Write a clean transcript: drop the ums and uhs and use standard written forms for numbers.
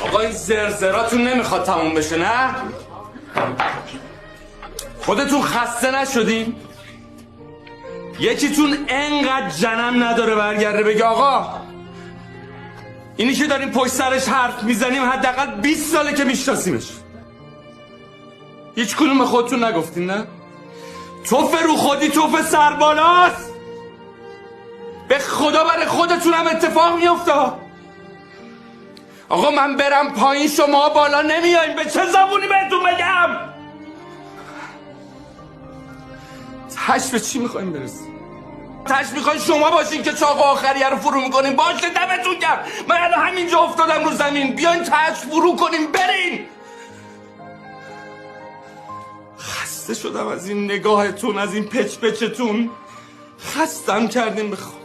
آقا این زرزراتون نمیخواد تموم بشه نه؟ خودتون خسته نشدین؟ یکیتون انقدر جنم نداره برگرده بگه آقا اینی که داریم پشت سرش حرف میزنیم حداقل 20 ساله که میشناسیمش. هیچ کدوم به خودتون نگفتین نه؟ توف رو خودی توف سربالاست. به خدا برای خودتون هم اتفاق میفته. آقا من برم پایین شما بالا نمیاییم، به چه زبونی بهتون بگم؟ تش به چی میخوایم برسیم؟ تش میخواین شما باشین که چاق آخریه رو فرو میکنین؟ باشه دمتون گرم، من الان همینجا افتادم رو زمین، بیاین تش فرو کنیم برین. خسته شدم از این نگاهتون، از این پچ پچتون، خستم کردیم به خود.